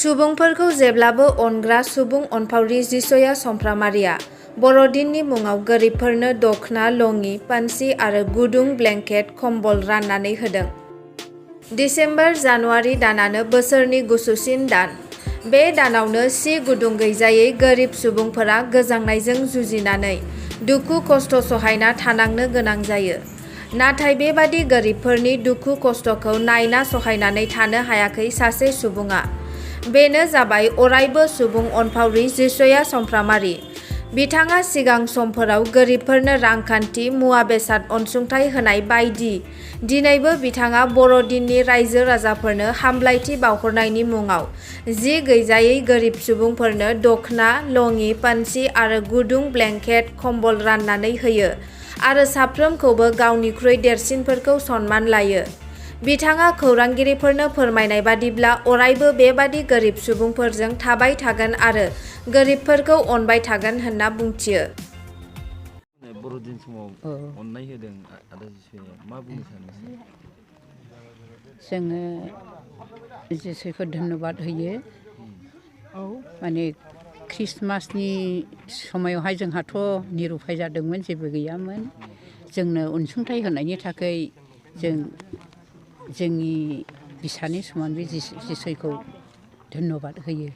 सुबुंफोरखौ जेब्लाबो अनग्रा सुबुं अनफावरि जिसया समफ्रामारिया बर'दिननि मुङाव गोरिबफोरनो दखना, लङि, पान्सि आरो गुदुं ब्लेंकेट कम्बल राननानै होदों। दिसेम्बर जानुवारि दानानो बोसोरनि गुसुसिन दान। बे दानावनो सि गुदुं गैजायै गोरिब सुबुंफोरा गोजांनायजों जुजिनानै दुखु खस्थ' सहायना थानांनो गोनां जायो। नाथाय बेबादि गोरिबफोरनि दुखु खस्थ'खौ नायना सहायनानै थानो हायाखै सासे सुबुङा। बेनो जाबाय अरायबो सुबुं अनफावरि जिसया समफ्रामारि। बिथाङा सिगां समफोराव गोरिबफोरनो रांखान्थि, मुवा बेसाद अनसुंथाइ होनाय बायदि दिनैबो बिथाङा बर'दिननि रायजो राजाफोरनो हामलायथि बावहरनायनि मुङाव जि गैजायै गोरिब सुबुंफोरनो दखना, लङि, पान्सि आरो गुदुं ब्लेंकेट कम्बल राननानै होयो आरो साफ्रोमखौबो गावनिख्रुइ देरसिनफोरखौ सनमान लायो। बिथाङा खौरांगिरिफोरनो फोरमायनाय बादिब्ला अरायबो बेबादि गोरिब सुबुंफोरजों थाबाय थागोन आरो गोरिबफोरखौ अनबाय थागोन होनना बुंथियो। बर'दिन समाव अननाय होदों आदा जिसुया, मा बुंनो सानो? जोङो जिसुखौ धन्यबाद होयो। माने ख्रिस्टमासनि समायावहाय जोंहाथ' निरुफाय जादोंमोन, जेबो गैयामोन। जोंनो अनसुंथाइ होनायनि थाखाय जों जोंनि बिसानि समान बे जिसुखौ धन्यबाद होयो।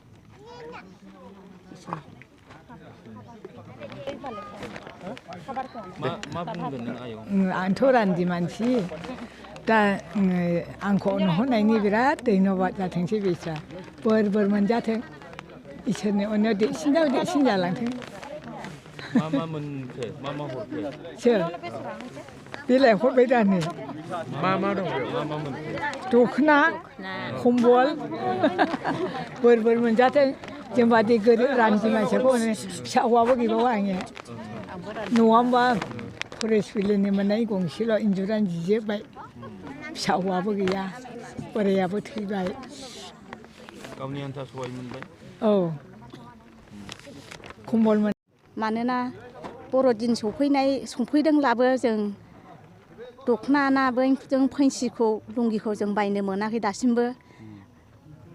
मा बुंगोन नों आयं? आंथ' रान्दि मानसि, दा आंखौ अनहोनायनि बिराद धन्यबाद जाथोंसै बिस्रा। बोर मोनजाथों, इसोरनि अननायाव देरसिनाव देरसिन जालांथों। मा मोनखो? मा हरखो? सोर? बेलाय हरबाय दा नै। मा दं बेयाव? मा मोनखो? दखना, कम्बल, बोर मोनजाथों। जों बादि गोरिब रान्दि मानसिखौ फिसा हौवाबो गैबावा आंनिया। न'आवबा फरेस्ट बिलोनि मोननाय गंसेल' इन्जुरानो जिजोब्बाय। फिसा हौवाबो गैया, बोरायाबो थैबाय। गावनि आन्था सहाय मोनबाय? औ, कम्बल मोन। मानोना बर'दिन सफैदोंब्लाबो जों दखना ना जों फैन्सिखौ, लुंगिखौ जों बायनो मोनाखै दासिमबो।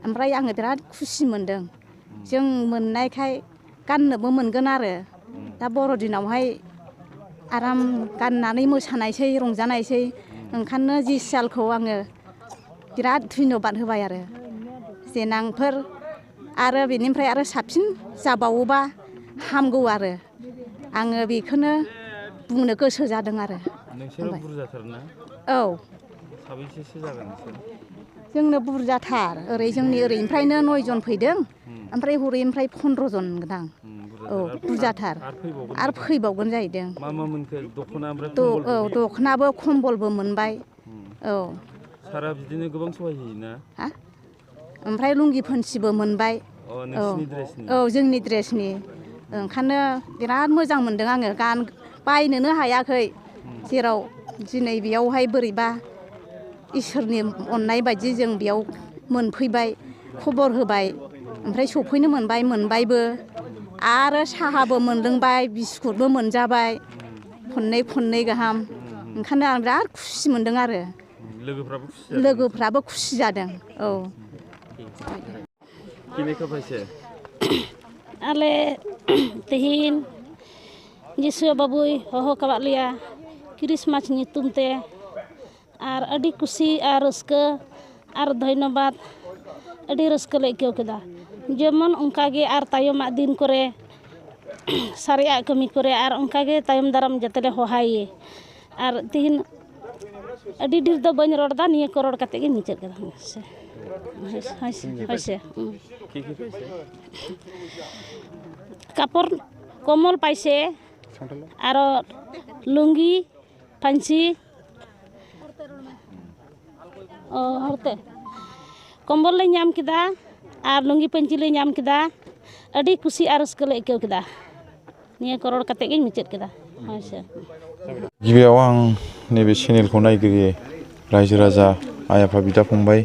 ओमफ्राय आङो बिराद खुसि मोनदों। जों मोननायखाय गाननोबो मोनगोन आरो। दा बर'दिनावहाय आराम गाननानै मोसानायसै, रंजानायसै। ओंखायनो जिसालखौ आङो बिराद धन्यबाद होबाय आरो। देनांफोर आरो बेनिफ्राय आरो साबसिन जाबावोबा हामगौ आरो। आङो बेखौनो बुंनो गोसो जादों आरो। नोंसोरो बुरजाथार ना? औ। साबैसेसो जागोन नोंसोर? जोंनो बुरजाथार, जोंनि ओरैनिफ्रायनो 9 जन फैदों, ओमफ्राय हरैनिफ्राय 15 जन दां। औ, बुरजाथार। आरो फैबावगोन जाहैदों। मा मोनखो? दखना ओमफ्राय औ, दखनाबो कम्बलबो मोनबाय। औ। सारा बिदिनो गोबां सहाय होयोना? ओमफ्राय लुंगि फोनसिबो मोनबाय। नोंसिनि ड्रेसनि? औ, जोंनि ड्रेसनि। ओंखायनो बिराद मोजां मोनदों आङो। बायनोनो हायाखै। जेराव दिनै बेयावहाय बोरैबा इसोरनि अननाय बायदि जों बेयाव मोनफैबाय, खबर होबाय, ओमफ्राय सफैनो मोनबायबो। आरो साहाबो मोनलोंबाय, बिस्कुटबो मोनजाबाय, खननै गाहाम। ओंखायनो आं बिराद खुसि मोनदों आरो। लोगोफ्राबो खुसि जादों। औ। Kini paise? Ale tehin Jisu babuy hoho kawak lia Christmas nyutum te ar adi kusi ar raska ar dhainobad adi raska le aikaw keda. Jemon onkage ar tayomak din kore sariak kami kore ar onkage tayom daram jatele hohaye. Ar tehin adi dir do bañ rod da niya ko rod kate ge mucet keda. Hoise. কাপড় কমল পাইছে আর লুঙ্গি পাঞ্চি হরতে কম্বল লে ñam kida আর লুঙ্গি পাঞ্চি লে ñam kida ᱟᱹᱰᱤ ᱠᱩᱥᱤ ᱟᱨ ᱨᱟᱹᱥᱠᱟᱹ ᱞᱮ ᱟᱹᱭᱠᱟᱹᱣ ᱠᱮᱫᱟ ᱱᱤᱭᱟᱹ ᱠᱚ ᱨᱚᱲ ᱠᱟᱛᱮ ᱜᱤᱧ ᱢᱩᱪᱟᱹᱫ ᱠᱮᱫᱟ गिबियाव आं नैबे चेनेलखौ नायगिरि रायजो राजा आइ आफा बिदा फंबाय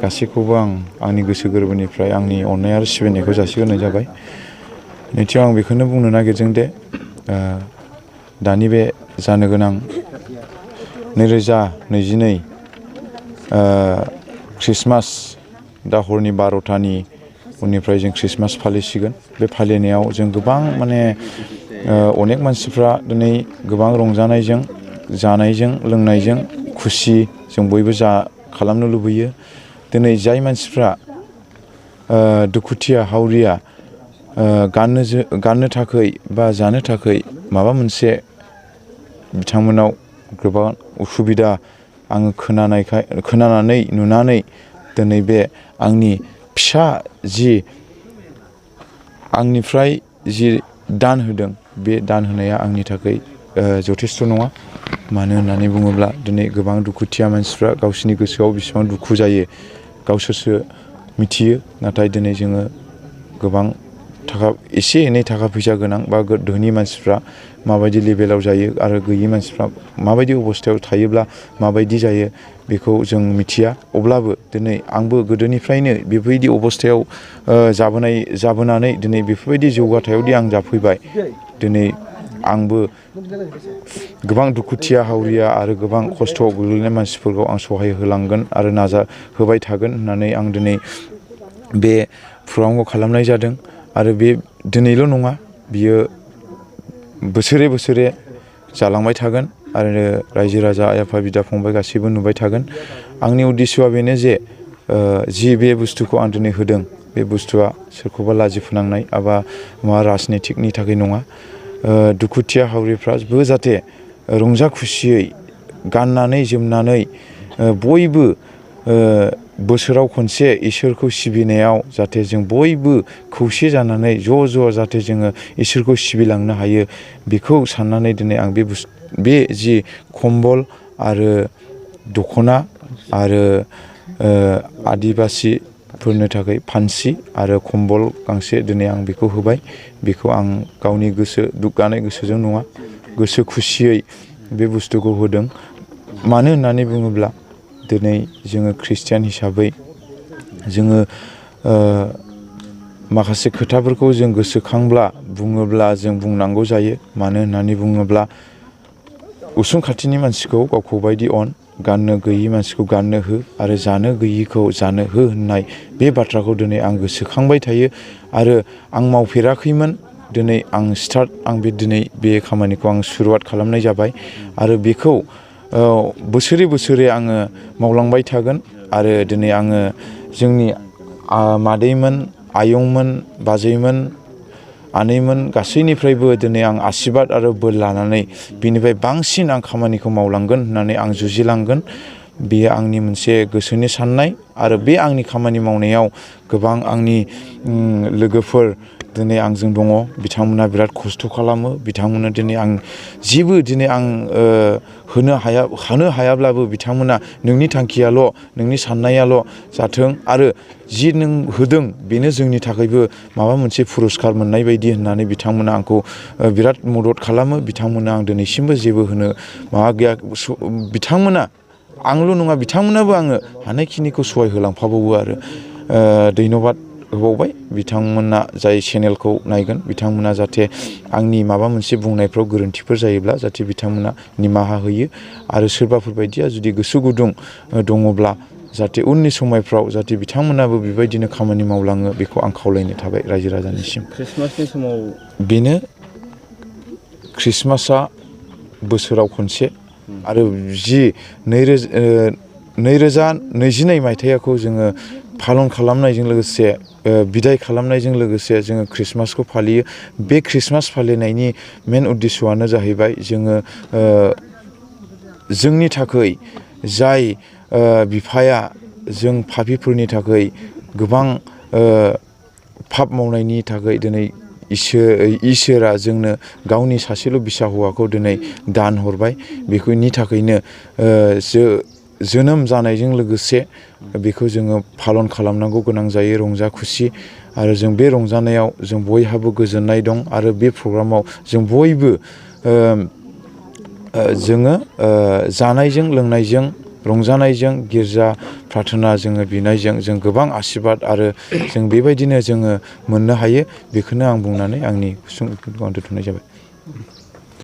गासैखौबो आं आंनि गोसो गोरबोनिफ्राय आंनि अननाय आरो सिबिनायखौ जासिग्रोनाय जाबाय। नैथियाव आं बेखौनो बुंनो नागिरदों दे दानि बे जानो गोनां 2022 ख्रिस्टमास दा हरनि 12टानि उननिफ्राय जों ख्रिस्टमास फालिसिगोन बे फालिनायाव जों गोबां माने अनेक मानसिफ्रा दिनै गोबां रंजानायजों जानायजों लोंनायजों खुसि जों बयबो खालामनो लुबैयो दिनै जाय मानसिफ्रा दुखुथिया हावरिया गाननो थाखाय बा जानो थाखाय माबा मोनसे बिथांमोनाव गोबां उसुबिदा आङो खोनानानै नुनानै दिनै बे आंनि फिसा जि आंनिफ्राय जि दान होदों बे दान होनाया आंनि थाखाय जथेस्थ' नङा मानो होननानै बुङोब्ला दिनै गोबां दुखुथिया मानसिफ्रा गावसोरनि गोसोआव बेसेबां दुखु जायो गावसोरसो मिथियो नाथाय दिनै जोङो गोबां एसे एनै थाखा फैसा गोनां बा धोनि मानसिफ्रा माबायदि लेभेलाव जायो आरो गैयै मानसिफ्रा माबायदि अबस्थायाव थायोब्ला माबायदि जायो बेखौ जों मिथिया अब्लाबो दिनै आंबो गोदोनिफ्रायनो बेबायदि अबस्थायाव जाबोनानै दिनै बेफोरबायदि जौगाथायावदि आं जाफैबाय दिनै आंबो गोबां दुखुथिया हावरिया आरो गोबां खस्थ'आव गोग्लैनाय मानसिफोरखौ आं सहाय होलांगोन आरो होबाय थागोन होननानै आं दिनै बे प्रग्रामखौ खालामनाय जादों आरो बे दिनैल' नङा बियो बोसोरे बोसोरे जालांबाय थागोन आरो रायजो राजा आइ आफा बिदा फंबाय गासैबो नुबाय थागोन आंनि उद्देस्यआ बेनो जे जि बे बुस्थुखौ आं दिनै होदों बे बुस्थुआ सोरखौबा लाजि फोनांनाय एबा माबा राजनितिकनि थाखाय नङा दुखुथिया हावरिफ्राबो जाहाथे रंजा खुसियै गाननानै जोमनानै बयबो बोसोराव खनसे इसोरखौ सिबिनायाव जाहाथे जों बयबो खौसे जानानै ज' जाहाथे जोङो इसोरखौ सिबिलांनो हायो बेखौ साननानै दिनै आं बे जि खम्बल आरो दख'ना आरो आदिबासिफोरनो थाखाय फानसि आरो खम्बल गांसे दिनै आं बेखौ होबाय बेखौ आं गावनि दुग्गानाय गोसोजों नङा गोसो खुसियै बे बुस्थुखौ होदों मानो होननानै बुङोब्ला दिनै जोङो ख्रिस्टियान हिसाबै जोङो माखासे खोथाफोरखौ जों गोसोखांब्ला बुङोब्ला जों बुंनांगौ जायो मानो होननानै बुङोब्ला उसुं खाथिनि मानसिखौ गावखौ बायदि अन गाननो गैयि मानसिखौ गाननो हो आरो जानो गैयिखौ जानो हो होननाय बे बाथ्राखौ दिनै आं गोसोखांबाय थायो आरो आं मावफेराखैमोन दिनै आं दिनै बे खामानिखौ आं सुरुवात खालामनाय जाबाय आरो बेखौ बोसोरे बोसोरे आङो मावलांबाय थागोन आरो दिनै आङो जोंनि मादैमोन आयंमोन बाजैमोन आनैमोन गासैनिफ्रायबो दिनै आं आसिरबाद आरो बोर लानानै बिनिफ्राय बांसिन आं खामानिखौ मावलांगोन होननानै आं जुजिलांगोन बेयो आंनि मोनसे गोसोनि साननाय आरो बे आंनि खामानि मावनायाव गोबां आंनि लोगोफोर दिनै आंजों दङ बिथांमोना बिराद खस्थ' खालामो बिथांमोना दिनै आं होनो हायाब्लाबो बिथांमोना नोंनि थांखियाल' नोंनि साननायाल' जाथों आरो जि नों होदों बेनो जोंनि थाखायबो माबा मोनसे पुरस्कार मोननाय बायदि होननानै बिथांमोना आंखौ बिराद मदद खालामो बिथांमोना आं दिनैसिमबो जेबो होनो माबा गैया बिथांमोना आंल' नङा बिथांमोनाबो आङो हानायखिनिखौ सहाय होलांफाबावो आरो धन्यबाद होबावबाय बिथांमोना जाय चेनेलखौ नायगोन बिथांमोना जाहाथे आंनि माबा मोनसे बुंनायफ्राव गोरोन्थिफोर जायोब्ला जाहाथे बिथांमोना निमाहा होयो आरो सोरबाफोर बायदिया जुदि गोसो गुदुं दङब्ला जाहाथे उननि समायफ्राव जाहाथे बिथांमोनाबो बेबायदिनो खामानि मावलाङो बेखौ आं खावलायनो थाबाय रायजो राजानिसिम ख्रिस्टमासनि समाव बेनो ख्रिस्टमासआ बोसोराव खनसे आरो 2022 मायथाइखौ जोङो पालन खालामनायजों लोगोसे बिदाय खालामनायजों लोगोसे जोङो ख्रिस्टमासखौ फालियो बे ख्रिस्टमास फालिनायनि मेन उद्देस्यआनो जाहैबाय जोङो जोंनि थाखाय जाय बिफाया जों पापिफोरनि थाखाय गोबां पाप मावनायनि थाखाय दिनै इसोरा जोंनो गावनि सासेल' बिसा हौवाखौ दिनै दान हरबाय बेनि थाखायनो जोनोम जानायजों लोगोसे बेखौ जोङो पालन खालामनांगौ गोनां जायो रंजा खुसि आरो जों बे रंजानायाव जों बयहाबो गोजोननाय दं आरो बे प्रग्रामाव जों बयबो जोङो जानायजों लोंनायजों रंजानायजों गिर्जा प्रार्थना जोङो बिनायजों जों गोबां आसिरबाद आरो जों बेबायदिनो जोङो मोननो हायो बेखौनो आं बुंनानै आंनि गुसुं दोनथ'नाय जाबाय